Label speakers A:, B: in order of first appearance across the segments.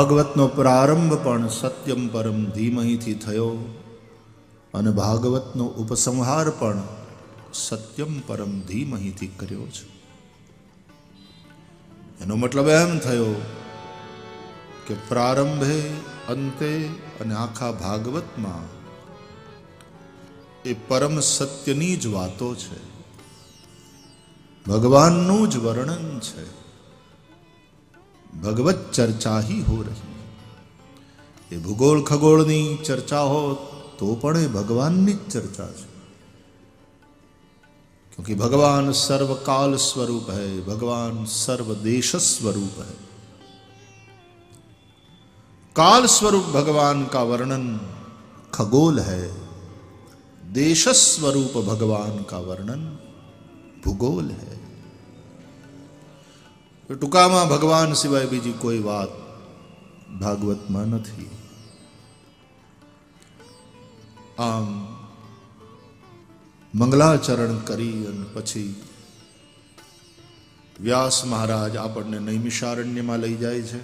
A: ભાગવતનો પ્રારંભ પણ સત્યમ પરમ ધીમહીથી થયો અને ભાગવતનો ઉપસંહાર પણ સત્યમ પરમ ધીમહીથી કર્યો છે. એનો મતલબ એમ થયો કે પ્રારંભે, અંતે અને આખા ભાગવતમાં એ પરમ સત્યની જ વાતો છે, ભગવાનનું જ વર્ણન છે. ભગવત ચર્ચા ही हो रही. એ ભૂગોળ ખગોળની ચર્ચા હો તો પણ એ ભગવાનની જ ચર્ચા છે. क्योंकि भगवान सर्वकाल स्वरूप है, भगवान सर्वदेश स्वरूप है. काल स्वरूप भगवान का वर्णन खगोल है, देश स्वरूप भगवान का वर्णन भूगोल है. टूकामा भगवान सिवाय बीजी कोई बात भागवत में नहीं. आम मंगलाचरण करी अने पछी व्यास महाराज आपने नैमिषारण्य में लई जाए छे.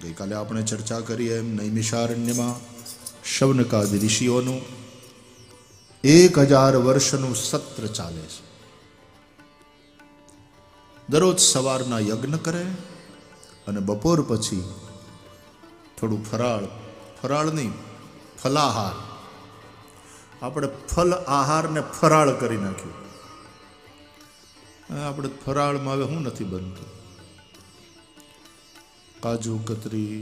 A: गई काले आपने चर्चा करी एम नैमिषारण्य में शौनकादि ऋषिओनु 1000 वर्षनु सत्र चाले छे. दररोज सवारना यज्ञ करे अने बपोर पछी थोड़ू फराळ नहीं फलाहार, આપણે ફલ આહાર ને ફરાળ કરી નાખ્યું. આપણે ફરાળમાં હવે શું નથી બનતું? કાજુ કતરી,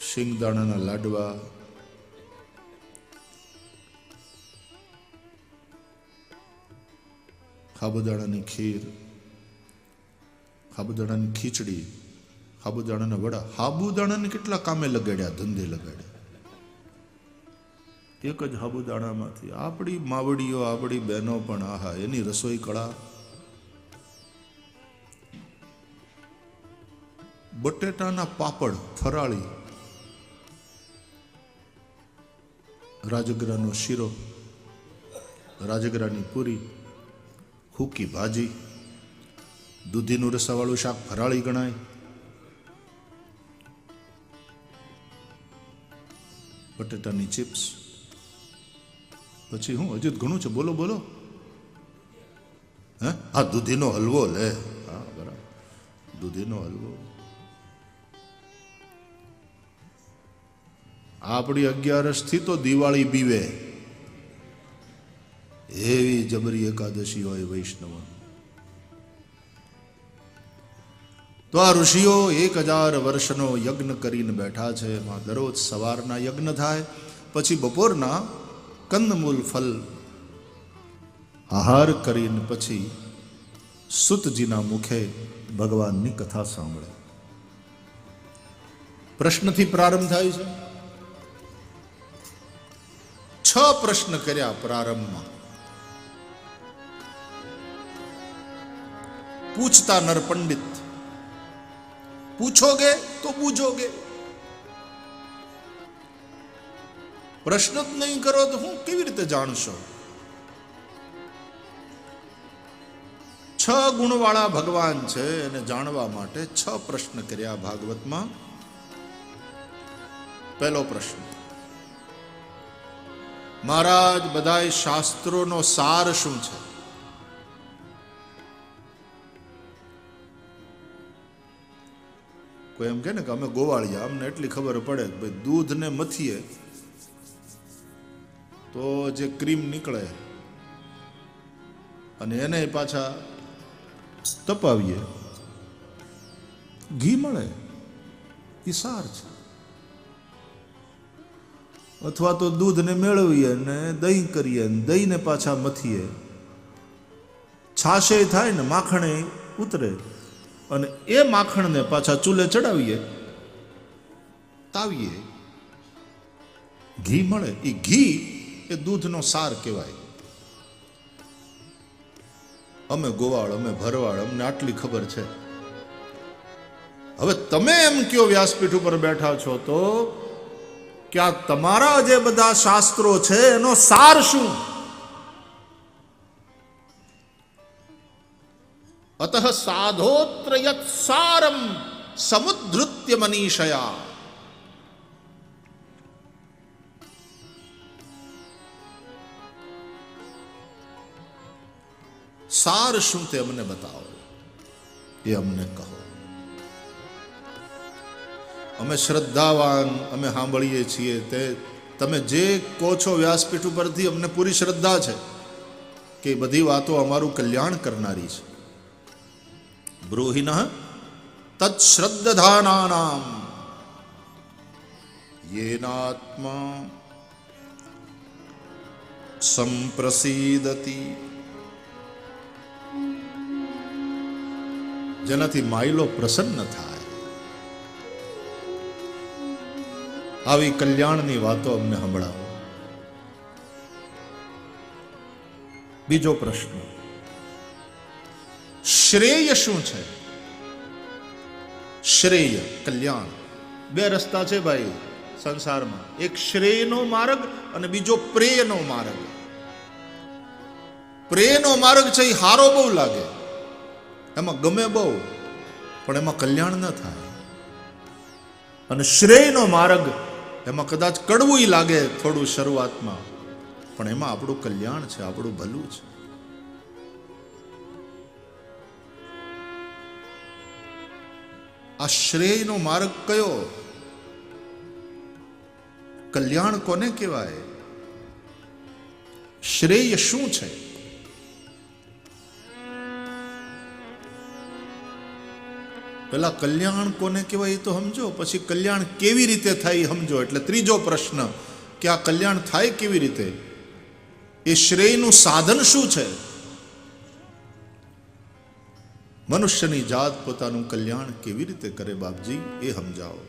A: શિંગદાણાના લાડવા, સાબુદાણાની ખીર, સાબુદાણાની ખીચડી, સાબુદાણાના વડા. સાબુદાણાને કેટલા કામે લગાડ્યા, ધંધે લગાડ્યા. એક જ સાબુદાણામાંથી આપણી માવડીઓ, આપણી બહેનો પણ આહા એની રસોઈ કળા. બટેટાના પાપડ ફરાળી, રાજગરાનો શીરો, રાજગરાની પૂરી, હુકી ભાજી, દૂધીનું રસાવાળું શાક ફરાળી ગણાય. બટેટાની ચિપ્સ, પછી હું હજુ ઘણું છે. બોલો બોલો. હે? હા, દૂધીનો હલવો લે. હા બરાબર, દૂધીનો હલવો. આપણી 11 થી તો દિવાળી બીવે એવી જબરી એકાદશી હોય વૈષ્ણવ. તો આ ઋષિઓ 1000 વર્ષનો યજ્ઞ કરીને બેઠા છે. એમાં દરરોજ સવારના યજ્ઞ થાય, પછી બપોરના કંદમૂલ ફલ આહાર કરીને પછી સુતજીના મુખે ભગવાનની કથા સાંભળે. પ્રશ્નથી પ્રારંભ થાય છે. 6 પ્રશ્ન કર્યા પ્રારંભમાં. પૂછતા નર પંડિત, પૂછોગે તો બૂझोगे. પ્રશ્ન જ નહીં કરો તો હું કેવી રીતે જાણશો? 6 ગુણવાળા ભગવાન છે એને જાણવા માટે 6 પ્રશ્ન કર્યા ભાગવતમાં. પહેલો પ્રશ્ન, મહારાજ બધાય શાસ્ત્રોનો સાર શું છે? કોઈ એમ કે ને કે અમે ગોવાળિયા, અમને એટલી ખબર પડે કે ભાઈ દૂધને મથીએ તો જે ક્રીમ નીકળે અને એને પાછા તપાવીએ, ઘી મળે, એ સાર છે. અથવા તો દૂધને મેળવીએ ને દહીં કરીએ, દહીંને પાછા મથીએ, છાશે થાય ને માખણે ઉતરે, અને એ માખણને પાછા ચૂલે ચડાવીએ, તાવીએ, ઘી મળે. એ ઘી એ દૂધનો સાર કહેવાય. અમે ગોવાળ, અમે ભરવાડ, અમને આટલી ખબર છે. હવે તમે એમ કયો વ્યાસપીઠ ઉપર બેઠા છો તો કે આ તમારા જે બધા શાસ્ત્રો છે એનો સાર શું? અતઃ સાધોત્ર યત સારમ સમુદ્ધૃત્ય મનીષયા. સાર શું તે અમને બતાવો, એ અમને કહો. અમે શ્રદ્ધાવાન, અમે સાંભળીએ છીએ તે તમે જે કહો છો વ્યાસપીઠ ઉપરથી અમને પૂરી શ્રદ્ધા છે કે બધી વાતો અમારું કલ્યાણ કરનારી છે. બ્રૂહિનઃ તત્શ્રદ્ધાનાનામ યેનાત્મા સંપ્રસીદતિ. જેનાથી માયલો પ્રસન્ન થાય. આવી કલ્યાણની વાતો અમને સંભળાવો. બીજો પ્રશ્ન, શ્રેય શું છે? શ્રેય, કલ્યાણ. બે રસ્તા છે ભાઈ સંસારમાં, એક શ્રેયનો માર્ગ અને બીજો પ્રેયનો માર્ગ. પ્રેયનો માર્ગ છે એ હારો બહુ લાગે, એમાં ગમે બહુ, પણ એમાં કલ્યાણ ન થાય. અને શ્રેયનો માર્ગ, એમાં કદાચ કડવું લાગે થોડું શરૂઆતમાં, પણ એમાં આપણું કલ્યાણ છે, આપણું ભલું છે. આ શ્રેયનો માર્ગ કયો? કલ્યાણ કોને કહેવાય? શ્રેય શું છે? પેલા કલ્યાણ કોને કહેવાય એ તો સમજો, પછી કલ્યાણ કેવી રીતે થાય સમજો. એટલે ત્રીજો પ્રશ્ન કે આ કલ્યાણ થાય કેવી રીતે, એ શ્રેયનું સાધન શું છે? મનુષ્યની જાત પોતાનું કલ્યાણ કેવી રીતે કરે બાપજી, એ સમજાવો.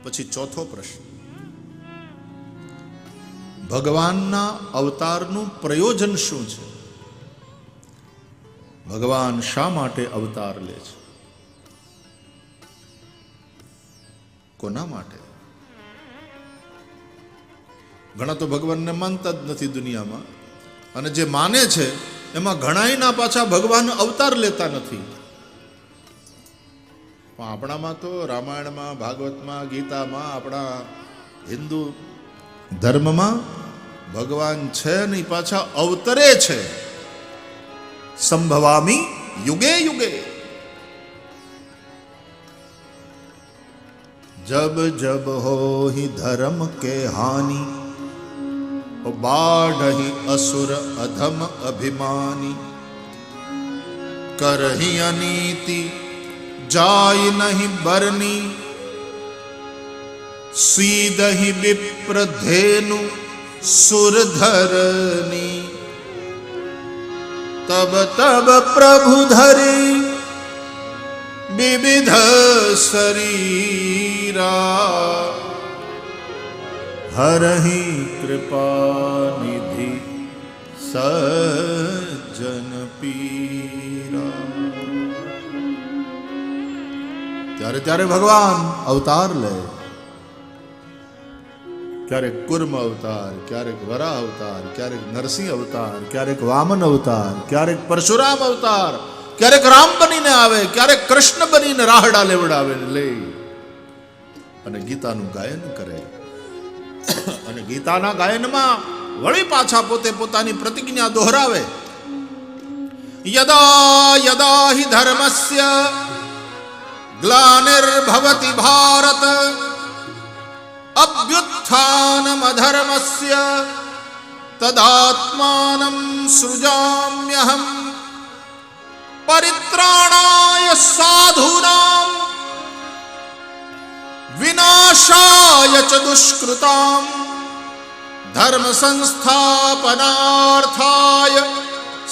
A: પછી ચોથો પ્રશ્ન, ભગવાનના અવતારનું પ્રયોજન શું છે? ભગવાન શા માટે અવતાર લે છે? કોના માટે? ઘણા તો ભગવાનને માનતા જ નથી દુનિયામાં, અને જે માને છે એમાં ઘણાયના પાછા ભગવાન અવતાર લેતા નથી. પણ આપણામાં તો રામાયણમાં, ભાગવતમાં, ગીતામાં, આપણા હિન્દુ ધર્મમાં ભગવાન છે ને પાછા અવતરે છે. સંભવામી યુગે યુગે. જબ જબ હો હી ધર્મ કે હાનિ, બાઢહી અસુર અધમ અભિમાની. કરહી અનીતિ જાય નહીં બરની, સીદહી વિપ્રધેનુ સુરધરની. તબ તબ પ્રભુ ધરી વિવિધ શરીરા, હરહી કૃપા નિધિ સજ્જન પીરા. ત્યારે ત્યારે ભગવાન અવતાર લે. ક્યારેક કુર્મ અવતાર, ક્યારેક વરા અવતાર, ક્યારેક નરસિંહ અવતાર, ક્યારેક વામન અવતાર, ક્યારેક પરશુરામ અવતાર, ક્યારેક રામ બનીને આવે, ક્યારેક કૃષ્ણ બનીને રાહડા લેવડાવે લે અને ગીતાનું ગાયન કરે. અને ગીતાના ગાયનમાં વળી પાછા પોતે પોતાની પ્રતિજ્ઞા દોહરાવે. યદા યદા હિ ધર્મસ્ય ગ્લાનિર્ભવતિ ભારત, અભ્યુત્થાનમ અધર્મસ્ય તદાત્માનમ સૃજામ્યહમ. પરિત્રાણાય સાધૂનાં વિનાશાય ચ દુષ્કૃતાં, ધર્મ સંસ્થાપનાર્થાય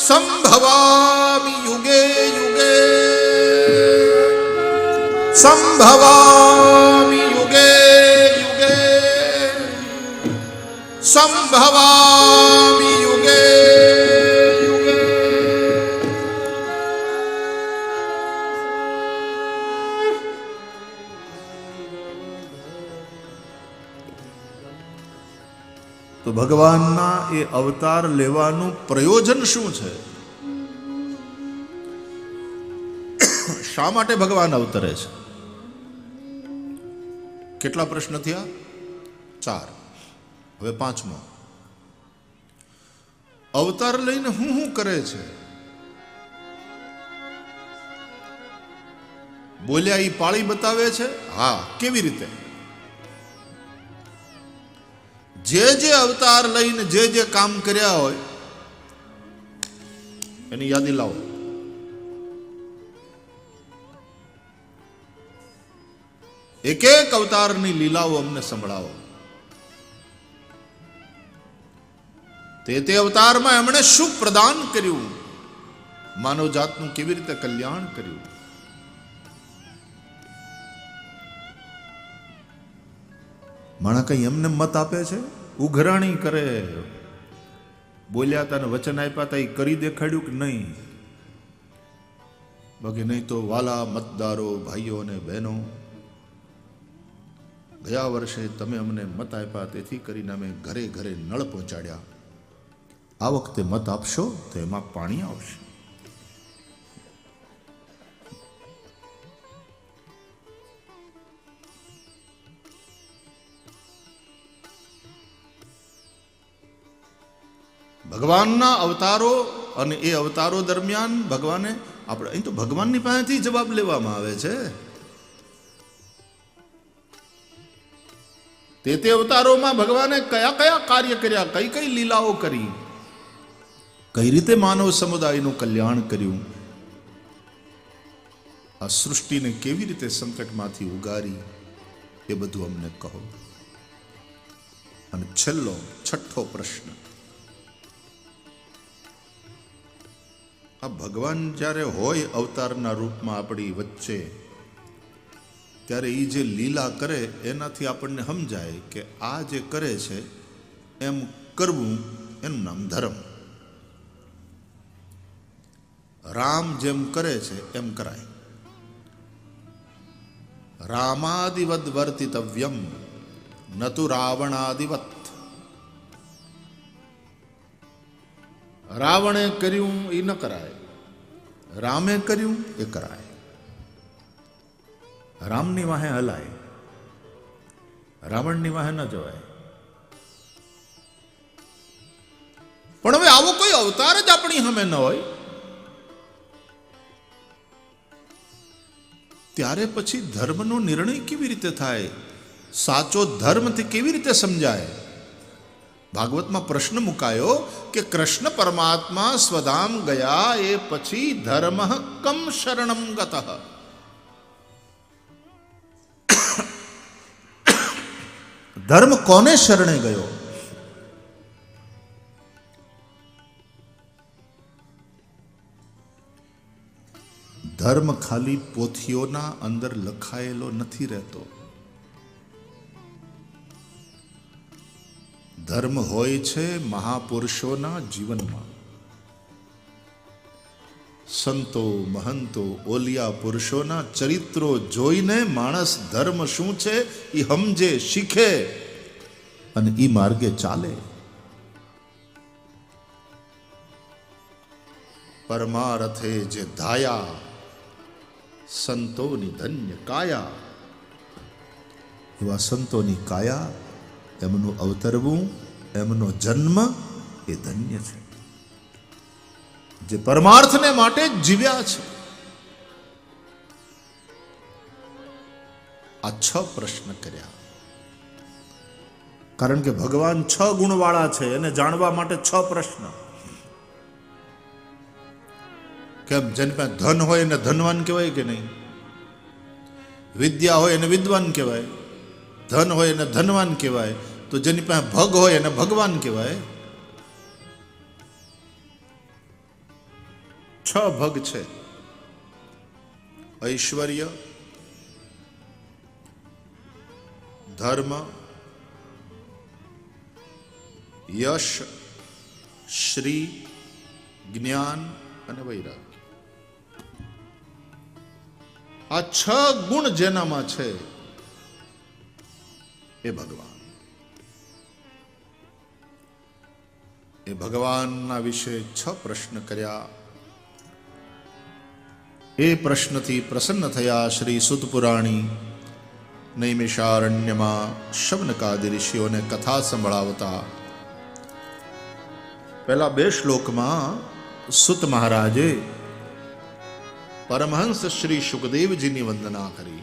A: સંભવામિ યુગે યુગે. સંભવામિ યુગે યુગે. સંભવામિ યુગે યુગે. તો ભગવાનના એ અવતાર લેવાનું પ્રયોજન શું છે? શા માટે ભગવાન અવતરે છે? કેટલા પ્રશ્ન થયા? 4. હવે 5મો. અવતાર લઈને હું કરે છે? બોલ્યા ઈ પાળી બતાવે છે? હા. કેવી રીતે? જે અવતાર લઈને જે કામ કર્યા હોય એની યાદી લાવો. એક એક અવતારની લીલાઓ અમને સંભળાવો. તે અવતારમાં એમણે શું પ્રદાન કર્યું, માનવ જાતનું કેવી રીતે કલ્યાણ કર્યું. માણા કઈ એમને મત આપે છે? ઉઘરાણી કરે. બોલ્યા હતા ને વચન આપ્યા હતા એ કરી દેખાડ્યું કે નહીં? બાકી નહીં તો વાલા મતદારો, ભાઈઓ અને બહેનો, ગયા વર્ષે તમે અમને મત આપ્યા, તેથી કરીને અમે ઘરે ઘરે નળ પહોંચાડ્યા. આ વખતે મત આપશો તો એમાં પાણી આવશે. ભગવાનના અવતારો અને એ અવતારો દરમિયાન ભગવાને આપણે અહીં તો ભગવાનની પાસેથી જવાબ લેવામાં આવે છે. તે અવતારોમાં ભગવાને કયા કયા કાર્ય કર્યા, કઈ કઈ લીલાઓ કરી, કઈ રીતે માનવ સમુદાયનું કલ્યાણ કર્યું, આ સૃષ્ટિને કેવી રીતે સંકટમાંથી ઉગારી, એ બધું અમને કહો. અને છેલ્લો 6થો પ્રશ્ન. આ ભગવાન જ્યારે હોય અવતારના રૂપમાં આપણી વચ્ચે, ત્યારે એ જે લીલા કરે એનાથી આપણને સમજાય કે આ જે કરે છે એમ કરવું એનું નામ ધર્મ. રામ જેમ કરે છે એમ કરાય. રામાદિવદ વર્તિતવ્યમ નતુ રાવણાદિવત. રાવણે કર્યું એ ન કરાય, રામે કર્યું એ કરાય. રામની વાહે હલાય, રાવણની વાહે ન જવાય. પણ હવે આવો કોઈ અવતાર જ આપણી સામે ન હોય, ત્યારે પછી ધર્મનો નિર્ણય કેવી રીતે થાય? સાચો ધર્મથી કેવી રીતે સમજાય? ભાગવતમાં પ્રશ્ન મુકાયો કે કૃષ્ણ પરમાત્મા સ્વધામ ગયા એ પછી ધર્મ કમ શરણમ ગતઃ. ધર્મ કોને શરણે ગયો? ધર્મ ખાલી પોથીઓના અંદર લખાયેલો નથી રહેતો. ધર્મ હોય છે મહાપુરુષોના જીવનમાં. સંતો, મહંતો, ઓલિયા પુરુષોના ચરિત્રો જોઈને માણસ ધર્મ શું છે એ સમજે, શીખે અને એ માર્ગે ચાલે. પરમારથે જે ધાયા સંતોની ધન્ય કાયા. એવા સંતોની કાયા, એમનું અવતરવું, એમનો જન્મ એ ધન્ય છે, જે પરમાર્થને માટે જ જીવ્યા છે. આ 6 પ્રશ્ન કર્યા. કારણ કે ભગવાન 6 ગુણવાળા છે, એને જાણવા માટે 6 પ્રશ્ન. કેમ? જેની પાસે ધન હોય એને ધનવાન કહેવાય કે નહીં? વિદ્યા હોય એને વિદ્વાન કહેવાય, ધન હોય એને ધનવાન કહેવાય. તો જેની પાસે ભગ હોય એને ભગવાન કહેવાય. 6 ભગ છે: ઐશ્વર્ય, ધર્મ, યશ, શ્રી, જ્ઞાન અને વૈરાગ્ય. આ 6 ગુણ જેનામાં છે એ ભગવાન. એ ભગવાનના વિશે 6 પ્રશ્ન કર્યા. એ પ્રશ્નથી પ્રસન્ન થયા શ્રી સુત પુરાણી નૈમિષારણ્યમાં શૌનકાદિ ઋષિઓને કથા સંભળાવતા. પહેલા 2 શ્લોકમાં સુત મહારાજે પરમહંસ શ્રી સુખદેવજીની વંદના કરી.